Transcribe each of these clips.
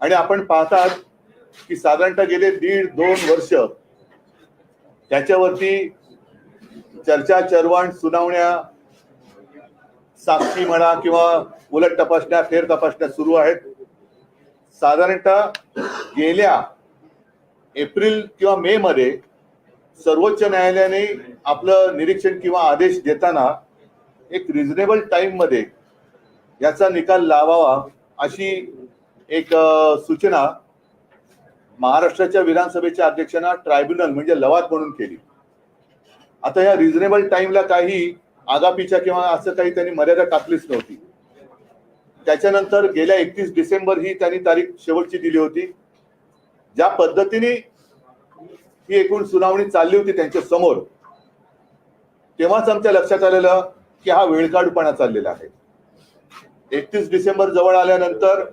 आणि आपण पाहतात की साधारणतः गेले 1.5-2 वर्ष त्याच्यावरती चर्चा चर्वण सुनावण्या साक्षी म्हणा किंवा उलट तपासण्या फेर तपासण्या सुरू आहेत. साधारणतः गेल्या एप्रिल किंवा मे मध्ये सर्वोच्च न्यायालयाने आपलं निरीक्षण किंवा आदेश देताना एक रिझनेबल टाइम मध्ये याचा निकाल लावावा अशी एक सूचना महाराष्ट्राच्या विधानसभेच्या अध्यक्षांना ट्रायब्युनल म्हणजे लवाद म्हणून केली. आता या रिझनेबल टाइमला काही आगापीच्या किंवा असं काही त्यांनी मर्यादा टाकलीच नव्हती. त्याच्यानंतर गेल्या 31 डिसेंबर ही त्यांनी तारीख शेवटची दिली होती. ज्या पद्धतीने ही एकूण सुनावणी चालली होती त्यांच्या समोर, तेव्हाच आमच्या लक्षात आलेलं की हा वेळकाढूपणा चाललेला आहे. 31 डिसेंबर जवळ आल्यानंतर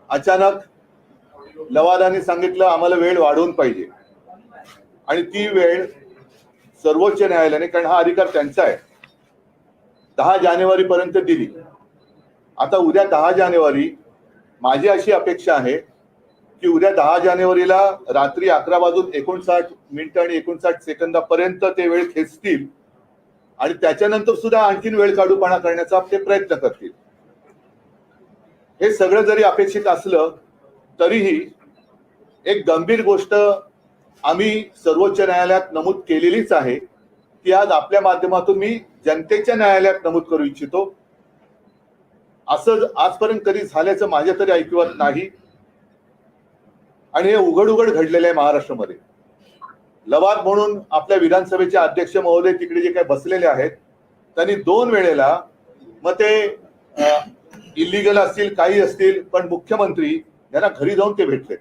अचानक लवादाने सांगितलं आम्हाला वेळ वाढवून पाहिजे आणि ती वेळ सर्वोच्च न्यायालयाने, कारण हा अधिकार त्यांचा आहे, 10 जानेवारी पर्यंत दिली. आता उद्या 10 जानेवारी माझी अशी अपेक्षा आहे की उद्या 10 जानेवारीला रात्री 11:59 आणि 59 सेकंदापर्यंत ते वेळ खेचतील आणि त्याच्यानंतर सुद्धा आणखीन वेळ काढूपणा करण्याचा ते प्रयत्न करतील. हे सगळं जरी अपेक्षित असलं तरीही एक गंभीर गोष्ट आम्ही सर्वोच्च न्यायालयात नमूद केलेलीच आहे ती आज आपल्या माध्यमातून मी जनतेच्या न्यायालयात नमूद करू इच्छितो. असं आजपर्यंत कधी झाल्याचं माझ्या तरी ऐकिवात नाही आणि हे उघड उघड घडलेलं आहे महाराष्ट्रामध्ये. लवाद म्हणून आपल्या विधानसभेचे अध्यक्ष महोदय तिकडे जे काही बसलेले आहेत त्यांनी 2 वेळेला, मग ते इलिगल असतील काही असतील, पण मुख्यमंत्री यांना घरी जाऊन ते भेटले.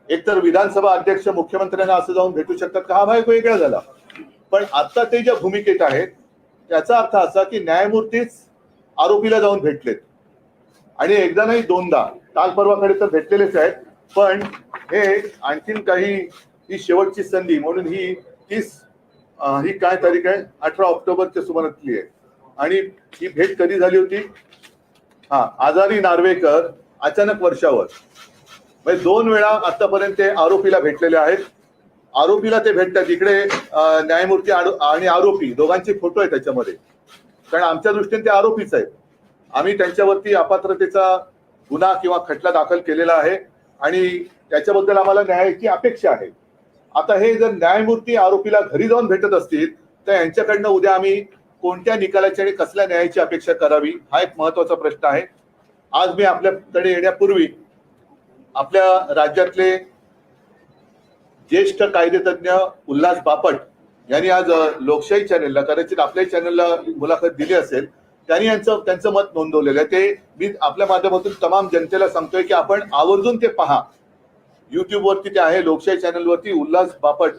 एकतर विधानसभा अध्यक्ष मुख्यमंत्र्यांना असं जाऊन भेटू शकतात का, हा भाग वेगळा झाला. पण आता ते ज्या भूमिकेत आहेत त्याचा अर्थ असा की न्यायमूर्तीच आरोपीला जाऊन भेटलेत आणि एकदा नाही 2दा, काल परवाकडे तर भेटलेलेच आहेत. पण हे आणखीन काही ही शेवटची संधी म्हणून ही काय तारीख आहे, 18 ऑक्टोबरच्या सुमारातली आहे. आणि ही भेट कधी झाली होती, आजारी नार्वेकर अचानक वर्षावर, म्हणजे 2 वेळा आतापर्यंत ते आरोपीला भेटलेले आहेत. आरोपीला ते भेटतात इकडे न्यायमूर्ती आणि आरोपी दोघांचे फोटो आहेत त्याच्यामध्ये, कारण आमच्या दृष्टीने ते आरोपीच आहेत. आम्ही त्यांच्यावरती अपात्रतेचा गुन्हा किंवा खटला दाखल केलेला आहे आणि त्याच्याबद्दल आम्हाला न्यायाची अपेक्षा आहे. आता हे जर न्यायमूर्ती आरोपीला घरी जाऊन भेटत असतील तर यांच्याकडनं उद्या आम्ही कोणत्या निकालाची आणि कसल्या न्यायाची अपेक्षा करावी हा एक महत्वाचा प्रश्न आहे. आज मी आपल्याकडे येण्यापूर्वी आपल्या राज्यातले ज्येष्ठ कायदेतज्ञ उल्हास बापट यांनी आज लोकशाही चॅनेलला, कदाचित आपल्या चॅनलला मुलाखत दिली असेल, त्यांनी त्यांचं मत नोंदवलेलं आहे. ते मी आपल्या माध्यमातून तमाम जनतेला सांगतोय की आपण आवर्जून ते पहा. युट्यूब वरती ते आहे, लोकशाही चॅनलवरती उल्हास बापट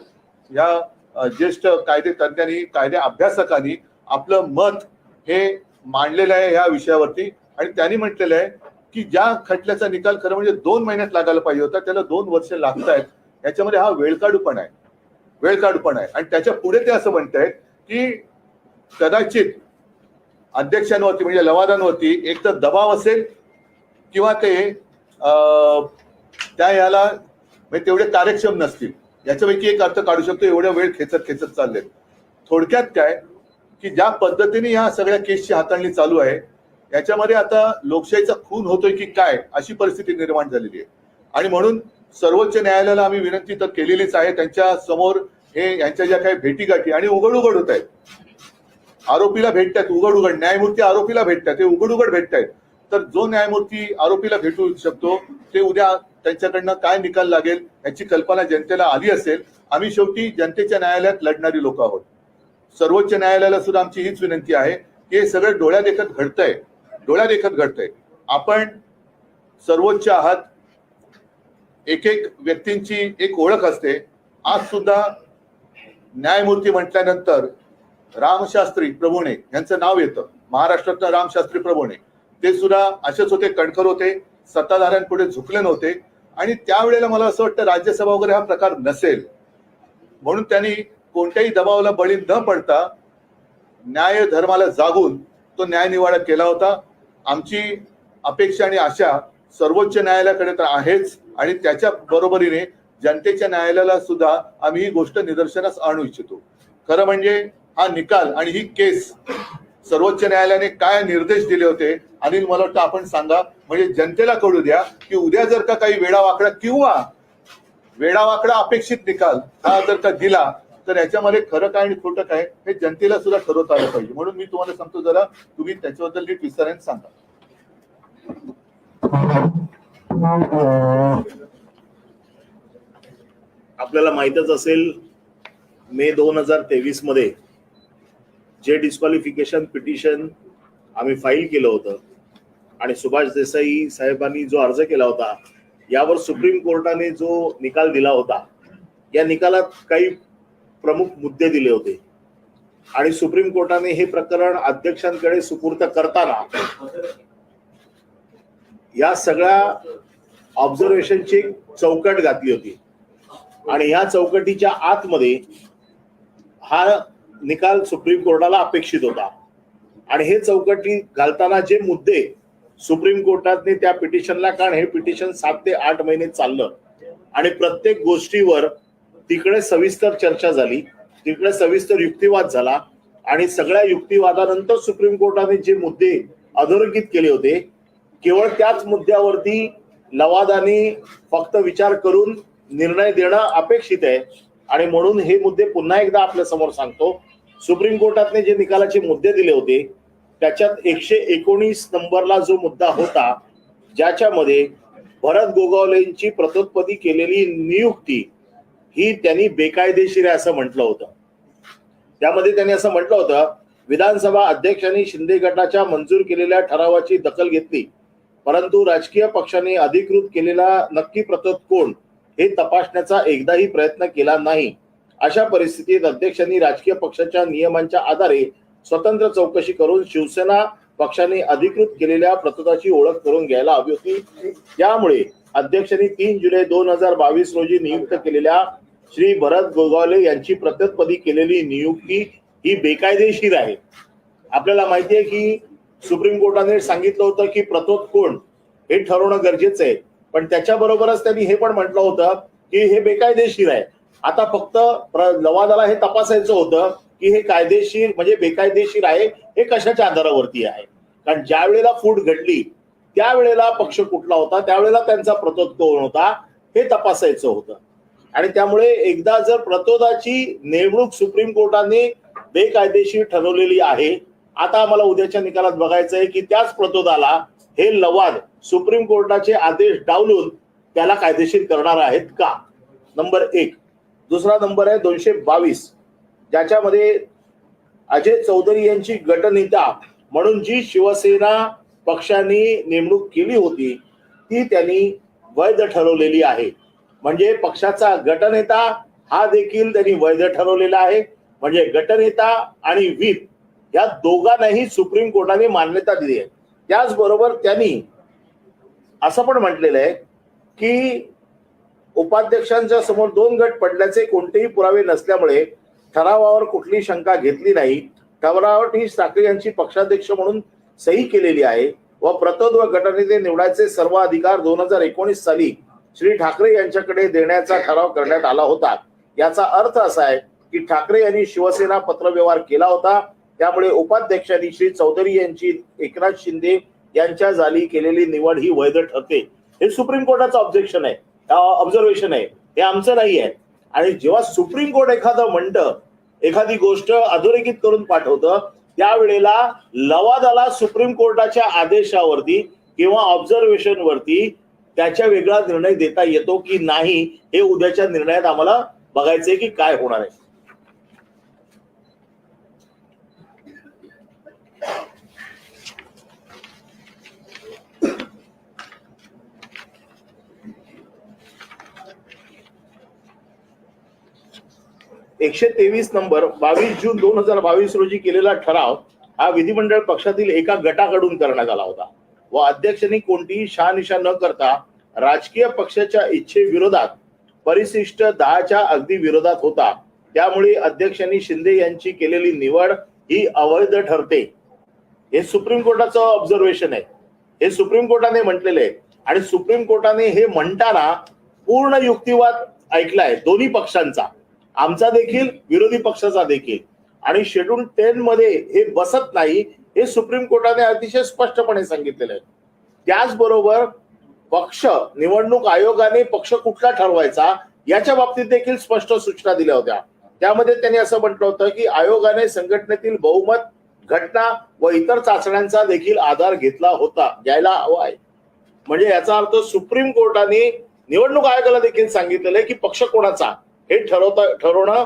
या ज्येष्ठ कायदेतज्ञांनी, कायदे अभ्यासकांनी आपलं मत हे मांडलेलं आहे या विषयावरती. आणि त्यांनी म्हटलेलं आहे की ज्या खटल्याचा निकाल खरं म्हणजे 2 महिन्यात लागायला पाहिजे होता त्याला 2 वर्ष लागतायत. याच्यामध्ये हा वेळकाढूपणा आहे. आणि त्याच्या पुढे ते असं म्हणतायत की कदाचित अध्यक्षांवरती म्हणजे लवादांवरती एक तर दबाव असेल किंवा ते त्या याला म्हणजे तेवढे कार्यक्षम नसतील. याच्यापैकी एक अर्थ काढू शकतो. एवढ्या वेळ खेचत चाललेत. थोडक्यात काय की ज्या पद्धतीने या सगळ्या केसची हाताळणी चालू आहे याच्यामध्ये आता लोकशाहीचा खून होतोय की काय अशी परिस्थिती निर्माण झालेली आहे. आणि म्हणून सर्वोच्च न्यायालयाला आम्ही विनंती तर केलेलीच आहे. त्यांच्या समोर हे यांच्या ज्या काही भेटीगाठी आणि उघड होत आहेत, आरोपीला भेटतात उघड, न्यायमूर्ती आरोपीला भेटतात, ते उघड भेटतायत. तर जो न्यायमूर्ती आरोपीला भेटू शकतो ते उद्या त्यांच्याकडनं काय निकाल लागेल याची कल्पना जनतेला आली असेल. आम्ही शेवटी जनतेच्या न्यायालयात लढणारी लोक आहोत. सर्वोच्च न्यायालयाला सुद्धा आमची हीच विनंती आहे की हे सगळं डोळ्यादेखत घडतंय. आपण सर्वोच्च आहात, एक व्यक्तींची एक ओळख असते. आज सुद्धा न्यायमूर्ती म्हटल्यानंतर रामशास्त्री प्रभुणे यांचं नाव येतं. महाराष्ट्रातलं रामशास्त्री प्रभुणे ते सुद्धा असेच होते, कणखर होते, सत्ताधाऱ्यांपुढे झुकले नव्हते. आणि त्यावेळेला मला असं वाटतं राज्यसभा वगैरे हा प्रकार नसेल म्हणून त्यांनी कोणत्याही दबावाला बळी न पडता न्याय धर्माला जागून तो न्याय निवाडा केला होता. आमची अपेक्षा आणि आशा सर्वोच्च न्यायालयाकडे तर आहेच, आणि त्याच्या बरोबरीने जनतेच्या न्यायालयाला सुद्धा आम्ही ही गोष्ट निदर्शनास आणू इच्छितो. खरं म्हणजे हा निकाल आणि ही केस सर्वोच्च न्यायालयाने काय निर्देश दिले होते, अनिल मला वाटतं आपण सांगा, म्हणजे जनतेला कळू द्या की उद्या जर का काही वेडावाकडा किंवा वेडावाकडा अपेक्षित निकाल हा जर का दिला तर याच्यामध्ये खरं काय आणि खोटं काय हे जनतेला सुद्धा ठरवता आलं पाहिजे. म्हणून मी तुम्हाला सांगतो, जरा तुम्ही त्याच्याबद्दल नीट विस्ताराने सांगा. आपल्याला माहितच असेल, मे 2023 मध्ये जे डिस्क्वालिफिकेशन पिटिशन आम्ही फाईल केलं होतं आणि सुभाष देसाई साहेबांनी जो अर्ज केला होता, यावर सुप्रीम कोर्टाने जो निकाल दिला होता, या निकालात काही प्रमुख मुद्दे दिले होते आणि सुप्रीम कोर्टाने हे प्रकरण अध्यक्षांकडे सुपूर्द करताना या सगळ्या ऑब्झर्वेशनची चौकट घातली होती आणि ह्या चौकटीच्या आतमध्ये हा निकाल सुप्रीम कोर्टाला अपेक्षित होता. आणि हे चौकटी घालताना जे मुद्दे सुप्रीम कोर्टाने त्या पिटिशनला, कारण हे पिटिशन 7 ते 8 महिने चाललं आणि प्रत्येक गोष्टीवर तिकडे सविस्तर चर्चा झाली, तिकडे सविस्तर युक्तिवाद झाला आणि सगळ्या युक्तिवादानंतर सुप्रीम कोर्टाने जे मुद्दे अधोरेखित केले होते, केवळ त्याच मुद्द्यावरती लवादाने फक्त विचार करून निर्णय देणं अपेक्षित आहे. आणि म्हणून हे मुद्दे पुन्हा एकदा आपल्या समोर सांगतो. सुप्रीम कोर्टाने जे निकालाचे मुद्दे दिले होते त्याच्यात 119 नंबरला जो मुद्दा होता, ज्याच्यामध्ये भरत गोगावलेंची प्रतोत्पत्ती केलेली नियुक्ती ही त्यांनी बेकायदेशीर आहे असं म्हटलं होतं. त्यामध्ये त्यांनी असं म्हटलं होतं, विधानसभा अध्यक्षांनी शिंदे गटाच्या मंजूर केलेल्या ठरावाची दखल घेतली, परंतु राजकीय पक्षाने अधिकृत केलेला नक्की प्रतोद कोण हे तपासण्याचा एकदाही प्रयत्न केला नाही. अशा परिस्थितीत अध्यक्षांनी राजकीय पक्षाच्या नियमांच्या आधारे स्वतंत्र चौकशी करून शिवसेना पक्षाने अधिकृत केलेल्या प्रतोदाची ओळख करून घ्यायला हवी होती. त्यामुळे अध्यक्षांनी 3 जुलै 2022 रोजी नियुक्त केलेल्या श्री भरत गोगावले यांची प्रतोत्पत्ती केलेली नियुक्ती ही बेकायदेशीर आहे. आपल्याला माहिती आहे की सुप्रीम कोर्टाने सांगितलं होतं की प्रतोद कोण हे ठरवणं गरजेचं आहे, पण त्याच्याबरोबरच त्यांनी हे पण म्हटलं होतं की हे बेकायदेशीर आहे. आता फक्त लवादाला हे तपासायचं होतं की हे कायदेशीर म्हणजे बेकायदेशीर आहे हे कशाच्या आधारावरती आहे. कारण ज्या वेळेला फूट घडली त्यावेळेला पक्ष कुठला होता, त्यावेळेला त्यांचा प्रतोद कोण होता हे तपासायचं होतं. आणि त्यामुळे एकदा जर प्रतोदाची नेमणूक सुप्रीम कोर्टाने बेकायदेशीर ठरवलेली आहे, आता आम्हाला उद्याच्या निकालात बघायचं आहे की त्याच प्रतोदाला हे लवाद सुप्रीम कोर्टाचे आदेश डावलून त्याला कायदेशीर करणार आहेत का. नंबर 1. दुसरा नंबर आहे 222, ज्याच्यामध्ये अजय चौधरी यांची गटनेता म्हणून जी शिवसेना पक्षाने नेमणूक केली होती ती त्यांनी वैध ठरवलेली आहे. म्हणजे पक्षाचा गटनेता हा देखील त्यांनी वैध ठरवलेला आहे. म्हणजे गटनेता आणि व्हीप या दोघांनाही सुप्रीम कोर्टाने मान्यता दिली आहे. त्याचबरोबर त्यांनी असं पण म्हटलेलं आहे की उपाध्यक्षांच्या समोर 2 गट पडल्याचे कोणतेही पुरावे नसल्यामुळे ठरावावर कुठली शंका घेतली नाही. ठरावावर ही ठाकरे यांची पक्षाध्यक्ष म्हणून सही केलेली आहे व प्रतोद व गटनेते निवडायचे सर्व अधिकार 2019 साली श्री ठाकरे यांच्याकडे देण्याचा ठराव करण्यात आला होता. याचा अर्थ असा आहे की ठाकरे यांनी शिवसेना पत्रव्यवहार केला होता, त्यामुळे उपाध्यक्षांनी श्री चौधरी यांची एकनाथ शिंदे यांच्या जाली केलेली निवड ही वैध ठरते. हे सुप्रीम कोर्टाचं ऑब्जेक्शन आहे, ऑब्झर्वेशन आहे, हे आमचं नाही आहे. आणि जेव्हा सुप्रीम कोर्ट एखादं म्हणतं, एखादी गोष्ट अधोरेखित करून पाठवतं, त्यावेळेला लवादाला सुप्रीम कोर्टाच्या आदेशावरती किंवा ऑब्झर्वेशन वरती त्याच्या वेगळा निर्णय देता येतो की नाही हे उद्याच्या निर्णयात आम्हाला बघायचंय की काय होणार आहे. एकशे 23 नंबर 22 जून 2022 रोजी केलेला ठराव हा विधिमंडळ पक्षातील एका गटाकडून करण्यात आला होता व अध्यक्षांनी कोणतीही शहानिशा न करता राजकीय पक्षाच्या इच्छेविरोधात परिशिष्ट 10च्या अगदी विरोधात होता. त्यामुळे अध्यक्षांनी शिंदे यांची केलेली निवड ही अवैध ठरते. हे सुप्रीम कोर्टाचं ऑब्झर्वेशन आहे, हे सुप्रीम कोर्टाने म्हटलेलं आहे. आणि सुप्रीम कोर्टाने हे म्हणताना पूर्ण युक्तिवाद ऐकलाय दोन्ही पक्षांचा, आमचा देखील विरोधी पक्षाचा देखील, आणि शेड्यूल 10 मध्ये हे बसत नाही हे सुप्रीम कोर्टाने अतिशय स्पष्टपणे सांगितलेलं आहे. त्याचबरोबर पक्ष, निवडणूक आयोगाने पक्ष कुठला ठरवायचा याच्या बाबतीत देखील स्पष्ट सूचना दिल्या होत्या. त्यामध्ये त्यांनी असं म्हटलं होतं की आयोगाने संघटनेतील बहुमत, घटना व इतर चाचण्यांचा देखील आधार घेतला होता, घ्यायला हवा आहे. म्हणजे याचा अर्थ सुप्रीम कोर्टाने निवडणूक आयोगाला देखील सांगितलेलं आहे की पक्ष कोणाचा हे ठरवणं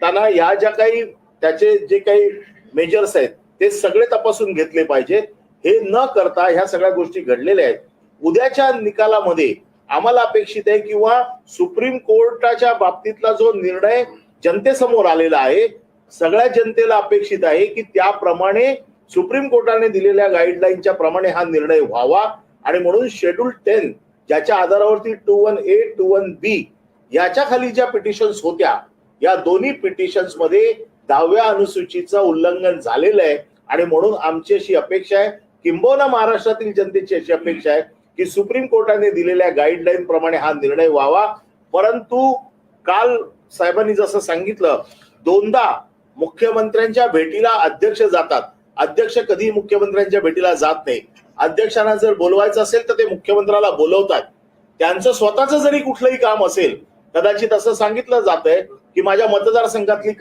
त्यांना या ज्या काही त्याचे जे काही मेजर्स आहेत ते सगळे तपासून घेतले पाहिजेत. हे न करता ह्या सगळ्या गोष्टी घडलेल्या आहेत. उद्याच्या निकालामध्ये आम्हाला अपेक्षित आहे किंवा सुप्रीम कोर्टाच्या बाबतीतला जो निर्णय जनतेसमोर आलेला आहे, सगळ्या जनतेला अपेक्षित आहे की त्याप्रमाणे सुप्रीम कोर्टाने दिलेल्या गाईडलाईनच्या प्रमाणे हा निर्णय व्हावा. आणि म्हणून शेड्यूल 10 ज्याच्या आधारावरती 21A 21B याच्या खाली ज्या पिटिशन्स होत्या, या दोन्ही पिटिशन्स मध्ये 10व्या अनुसूचीचं उल्लंघन झालेलं आहे. आणि म्हणून आमची अशी अपेक्षा आहे, किंबहुना महाराष्ट्रातील जनतेची अशी अपेक्षा आहे की सुप्रीम कोर्टाने दिलेल्या गाईडलाईन प्रमाणे हा निर्णय व्हावा. परंतु काल साहेबांनी जसं सांगितलं, दोनदा मुख्यमंत्र्यांच्या भेटीला अध्यक्ष जातात. अध्यक्ष कधी मुख्यमंत्र्यांच्या भेटीला जात नाही. अध्यक्षांना जर बोलवायचं असेल तर ते मुख्यमंत्र्याला बोलवतात. त्यांचं स्वतःचं जरी कुठलंही काम असेल, कदाचित असं सांगितलं जातंय की माझ्या मतदारसंघातली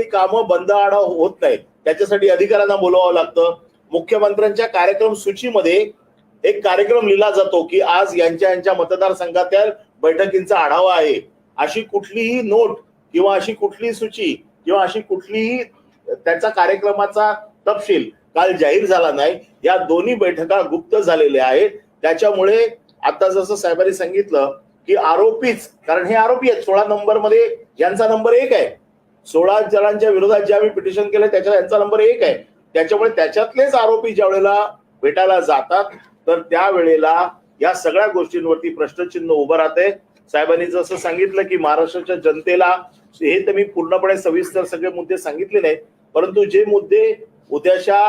कामं बंद आडाव होत नाहीत, त्याच्यासाठी अधिकाऱ्यांना बोलवावं लागतं. मुख्यमंत्र्यांच्या कार्यक्रम सूचीमध्ये एक कार्यक्रम लिहिला जातो की आज यांच्या मतदारसंघातील बैठकींचा आढावा आहे. अशी कुठलीही नोट किंवा अशी कुठलीही सूची किंवा अशी कुठलीही त्याचा कार्यक्रमाचा तपशील काल जाहीर झाला नाही. या दोन्ही बैठका गुप्त झालेल्या आहेत. त्याच्यामुळे आता जसं साहेबांनी सांगितलं की आरोपीच, कारण हे आरोपी आहेत, 16 नंबर मध्ये यांचा नंबर 1 आहे. 16 जणांच्या विरोधात जे आम्ही पिटिशन केलं त्याच्यात यांचा नंबर 1 आहे. त्याच्यामुळे त्याच्यातलेच आरोपी ज्या वेळेला भेटायला जातात तर त्यावेळेला या सगळ्या गोष्टींवरती प्रश्नचिन्ह उभं राहते. साहेबांनी जसं सांगितलं की महाराष्ट्राच्या जनतेला, हे तर मी पूर्णपणे सविस्तर सगळे मुद्दे सांगितले नाहीत, परंतु जे मुद्दे उद्याच्या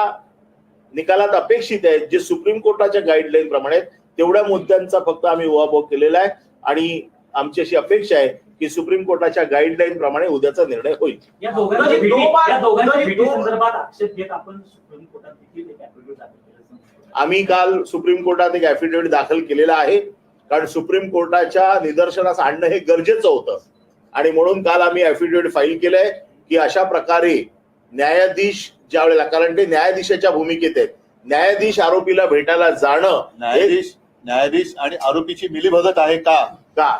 निकालात अपेक्षित आहेत, जे सुप्रीम कोर्टाच्या गाईडलाईन प्रमाणे, तेवढ्या मुद्द्यांचा फक्त आम्ही उहापोह केलेला आहे. आणि आमची अशी अपेक्षा आहे की सुप्रीम कोर्टाच्या गाईडलाईन प्रमाणे उद्याचा निर्णय होईल. या दोघांची भेटी संदर्भात आक्षेप घेत आपण सुप्रीम कोर्टात देखील एक ऍफिडेव्हिट दाखल केलं. आम्ही काल सुप्रीम कोर्टात एक ऍफिडेव्हिट दाखल केलेला आहे, कारण सुप्रीम कोर्टाच्या निदर्शनास आणणं हे गरजेचं होतं. आणि म्हणून काल आम्ही ऍफिडेव्हिट फाईल केलंय की अशा प्रकारे न्यायाधीश ज्या वेळेला, कारण ते न्यायाधीशाच्या भूमिकेत आहेत, न्यायाधीश आरोपीला भेटायला जाणं, न्यायाधीश आणि आरोपीची मिलीभगत आहे का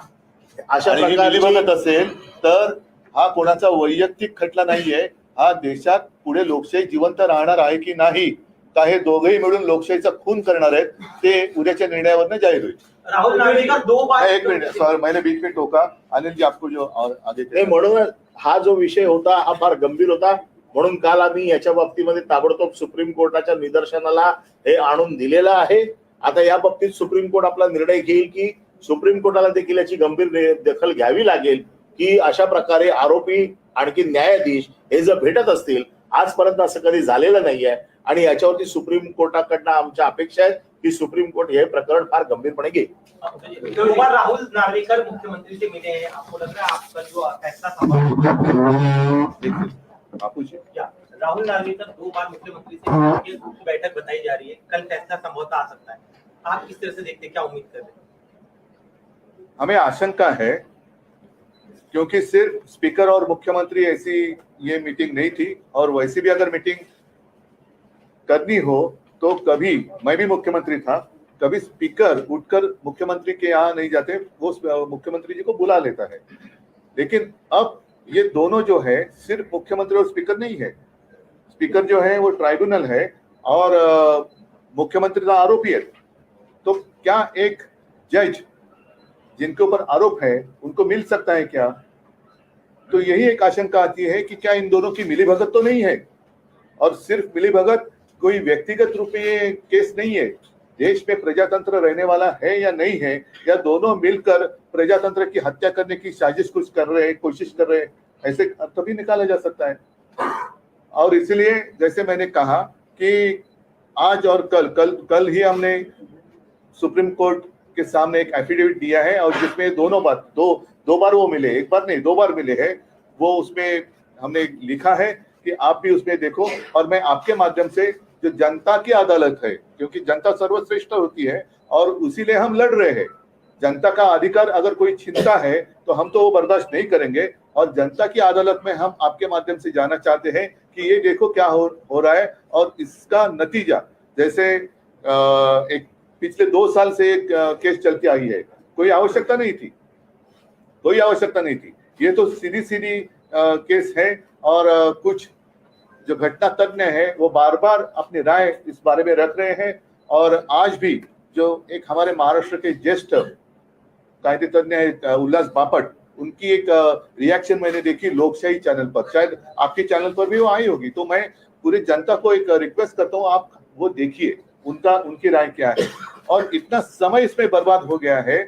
अशा प्रकारे मिलीभगत असेल तर हा कोणाचा वैयक्तिक खटला नाहीये. हा देशात पुढे लोकशाही जिवंत राहणार आहे की नाही, का हे दोघेही मिळून लोकशाहीचा खून करणार आहेत, ते उद्याच्या निर्णयावरनं जाहीर होईल. राहुल गांधी का 2 बार, एक मिनिट सर, मैंने बीच में टोका. अनिल जी आपको जो और आगे म्हणून हा जो विषय होता हा फार गंभीर होता. म्हणून काल आम्ही याच्या बाबतीमध्ये ताबडतोब सुप्रीम कोर्टाच्या निदर्शनाला हे आणून दिलेलं आहे. आता या बाबतीत सुप्रीम कोर्ट आपला निर्णय घेईल की सुप्रीम कोर्टाला देखील याची गंभीर दखल घ्यावी लागेल की अशा प्रकारे आरोपी आणखी न्यायाधीश हे जर भेटत असतील, आजपर्यंत असं कधी झालेलं नाहीये. आणि याच्यावरती सुप्रीम कोर्टाकडनं आमच्या अपेक्षा आहेत की सुप्रीम कोर्ट हे प्रकरण फार गंभीरपणे घेईल. राहुल नार्वेकर मुख्यमंत्री से मिले हैं, आपको लग रहा है आपका जो फैसला संभव? राहुल नार्वेकर 2 बार मुख्यमंत्री से बैठक बताई जा रही है, कल फैसला संभवतः आ सकता है. आप किस तरह से देखते हैं, क्या उम्मीद कर रहे हैं? हमें आशंका है, क्योंकि सिर्फ स्पीकर और मुख्यमंत्री ऐसी ये मीटिंग नहीं थी, और वैसी भी अगर मीटिंग करनी हो तो कभी, मैं भी मुख्यमंत्री था, कभी स्पीकर उठकर मुख्यमंत्री के यहाँ नहीं जाते, वो मुख्यमंत्री जी को बुला लेता है. लेकिन अब ये दोनों जो है सिर्फ मुख्यमंत्री और स्पीकर नहीं है. स्पीकर जो है वो ट्राइब्यूनल है और मुख्यमंत्री का आरोपी है. तो क्या एक जज जिनके ऊपर आरोप है उनको मिल सकता है क्या? तो यही एक आशंका आती है कि क्या इन दोनों की मिलीभगत तो नहीं है. और सिर्फ मिलीभगत कोई व्यक्तिगत रूप में ये केस नहीं है. देश में प्रजातंत्र रहने वाला है या नहीं है, या दोनों मिलकर प्रजातंत्र की हत्या करने की साजिश कुछ कर रहे हैं, कोशिश कर रहे हैं, ऐसे तभी निकाला जा सकता है. और इसलिए जैसे मैंने कहा कि आज और कल ही हमने सुप्रीम कोर्ट के सामने एक एफिडेविट दिया है और जिसमें दो बार वो मिले, एक बार नहीं 2 बार मिले हैं। वो उसमें हमने लिखा है कि आप भी उसमें देखो और मैं आपके माध्यम से जो जनता की अदालत है, क्योंकि जनता सर्वश्रेष्ठ होती है और उसीलिए हम लड़ रहे हैं। जनता का अधिकार अगर कोई छीनता है तो हम तो वो बर्दाश्त नहीं करेंगे और जनता की अदालत में हम आपके माध्यम से जाना चाहते हैं कि ये देखो क्या हो रहा है और इसका नतीजा। जैसे एक पिछले 2 साल से एक केस चलती आई है, कोई आवश्यकता नहीं थी। ये तो सीधी केस है और कुछ जो घटना तज्ञ है वो बार बार अपनी राय इस बारे में रख रहे हैं। और आज भी जो एक हमारे महाराष्ट्र के ज्येष्ठ कायदे तज्ञ है उल्लास बापट, उनकी एक रिएक्शन मैंने देखी लोकशाही चैनल पर, शायद आपके चैनल पर भी वो आई होगी। तो मैं पूरी जनता को एक रिक्वेस्ट करता हूँ, आप वो देखिए उनकी राय क्या है। और इतना समय इसमें बर्बाद हो गया है,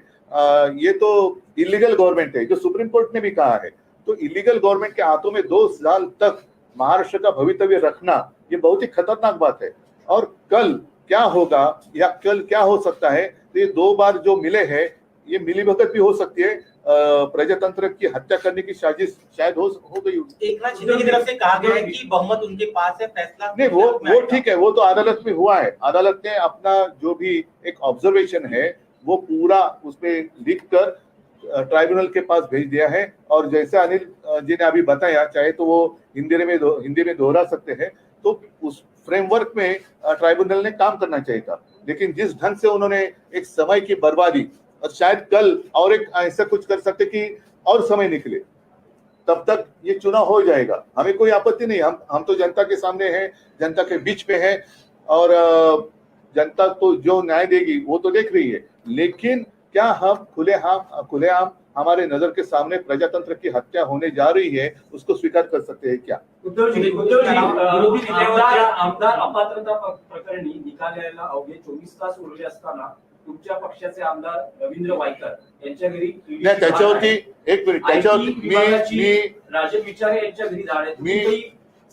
ये तो इलीगल गवर्नमेंट है, जो सुप्रीम कोर्ट ने भी कहा है। तो इलीगल गवर्नमेंट के हाथों में 2 साल तक महाराष्ट्र का भवितव्य रखना ये बहुत ही खतरनाक बात है। और कल क्या होगा या कल क्या हो सकता है, तो ये 2 बार जो मिले हैं ये मिलीभगत भी हो सकती है, प्रजातंत्र की हत्या करने की साजिश शायद हो गई। एकनाथ शिंदे की तरफ से कहा गया है कि बहुमत उनके पास है, फैसला नहीं वो ठीक है, वो तो अदालत में हुआ है। अदालत ने अपना जो भी एक ऑब्जर्वेशन है वो पूरा उसमें लिख कर ट्राइब्यूनल के पास भेज दिया है। और जैसे अनिल जी ने अभी बताया, चाहे तो वो हिंदी में दोहरा सकते हैं, तो उस फ्रेमवर्क में ट्राइब्यूनल ने काम करना चाहिए था। लेकिन जिस ढंग से उन्होंने एक समय की बर्बादी, और शायद कल और एक ऐसा कुछ कर सकते कि और समय निकले, तब तक ये चुनाव हो जाएगा। हमें कोई आपत्ति नहीं, हम तो जनता के सामने हैं, जनता के बीच में है और जनता तो जो न्याय देगी वो तो देख रही है। लेकिन क्या हम खुलेआम हमारे नजर के सामने प्रजातंत्र की हत्या होने जा रही है, उसको स्वीकार कर सकते हैं क्या? आमदार अपात्रता प्रकरणी निकाल यायला अवघे 24 तास उरले असताना तुमच्या पक्षाचे आमदार रवींद्र वायकर यांच्या घरी नाही, त्याच्यावरती एक मिनिट, त्याच्यावरती मी राजन विचारे यांच्या घरी जाण्यात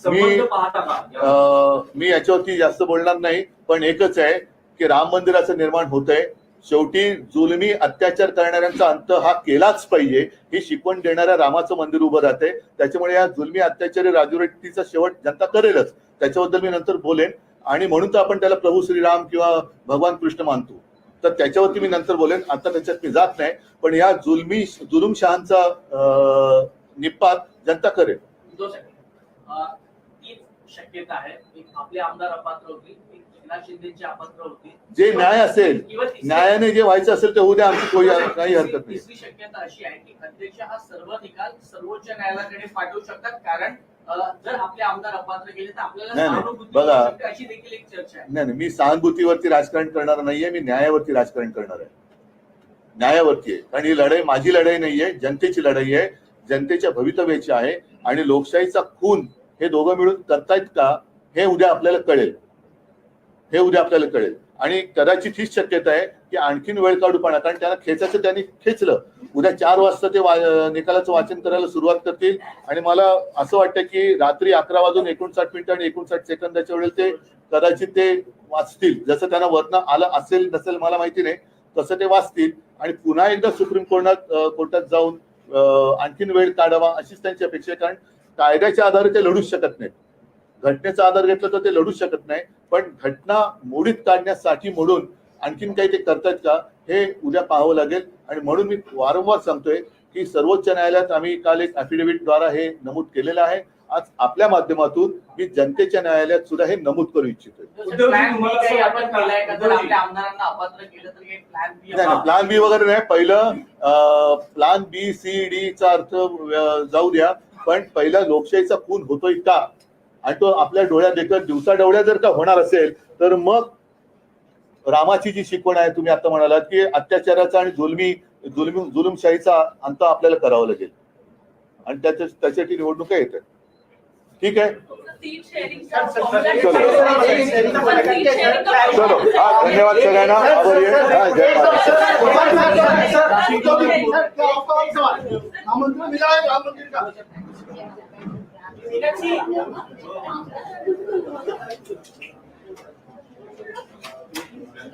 संबंध पाहता का? मी याच्यावरती जास्त बोलणार नाही, पण एकच आहे की राम मंदिराचं निर्माण होतंय, शेवटी जुलमी अत्याचार करणाऱ्यांचा अंत हा केलाच पाहिजे, ही शिकवण देणाऱ्या रामाचं मंदिर उभं राहते। त्याच्यामुळे या जुलमी अत्याचारी राजवटीचा शेवट जनता करेलच, त्याच्याबद्दल मी नंतर बोलेन। आणि म्हणून तर आपण त्याला प्रभू श्रीराम किंवा भगवान कृष्ण मानतो, तर त्याच्यावरती मी नंतर बोलेन, आता त्याच्यात मी जात नाही। पण या जुलुमशहांचा निपात जनता करेल। तीच शक्यता आहे, एक आपले आमदार अपात्र होतील, एक एकनाथ शिंदेचे अपात्र होतील, जे न्याय असेल, न्यायाने जे व्हायचं असेल ते उद्या आमची काही हरकत नाही। तिसरी शक्यता अशी आहे की अध्यक्ष हा सर्व निकाल सर्वोच्च न्यायालयाकडे पाठवू शकतात, कारण जर आपले आमदार अपात्र केले तर आपल्याला सहानुभूती मिळू शकते, अशी देखील एक चर्चा आहे। नाही, मी सहानुभूतीवरती राजकारण करणार नाहीये, मी न्यायावरती राजकारण करणार आहे, न्यायावरती आहे। कारण ही लढाई माझी लढाई नाहीये, जनतेची लढाई आहे, जनतेच्या भवितव्याची आहे। आणि लोकशाहीचा खून हे दोघं मिळून करतायत का हे उद्या आपल्याला कळेल, आणि कदाचित हीच शक्यता आहे की आणखीन वेळ काढूपणा, कारण त्यांना खेचायचं त्यांनी खेचलं, उद्या 4 वाजता ते निकालाचं वाचन करायला सुरुवात करतील। आणि मला असं वाटतं की रात्री 11:59 आणि 59 सेकंदाच्या वेळेला ते कदाचित ते वाचतील, जसं त्यांना वर्ण आलं असेल नसेल मला माहिती नाही, तसं ते वाचतील आणि पुन्हा एकदा सुप्रीम कोर्टात जाऊन आणखीन वेळ काढावा अशीच त्यांची अपेक्षा आहे। कारण कायद्याच्या आधारे ते लढूच शकत नाहीत, घटनेचा आधार घेतला तर ते लढूच शकत नाही, पण घटना मोडीत काढण्यासाठी म्हणून आणखीन काही ते करतायत का हे उद्या पाहावं लागेल। आणि म्हणून मी वारंवार सांगतोय की सर्वोच्च न्यायालयात आम्ही काल एक ॲफिडेव्हिट द्वारा हे नमूद केलेलं आहे, आज आपल्या माध्यमातून मी जनतेच्या न्यायालयात सुद्धा हे नमूद करू इच्छितोय। प्लॅन बी वगैरे नाही, पहिलं प्लॅन बी सी डी चा अर्थ जाऊ द्या, पण पहिला लोकशाहीचा खून होतोय का, आणि तो आपल्या डोळ्यात देखत दिवसा डोळ्या जर का होणार असेल तर मग रामाची जी शिकवण आहे, तुम्ही आता म्हणालात की अत्याचाराचा आणि जुलुमशाहीचा अंत आपल्याला करावा लागेल, आणि त्याच्यासाठी निवडणुका येतात। ठीक आहे, चलो धन्यवाद सगळ्यांना, आभारी आहे। जय महाराष्ट्र।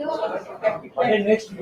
नेक्स्ट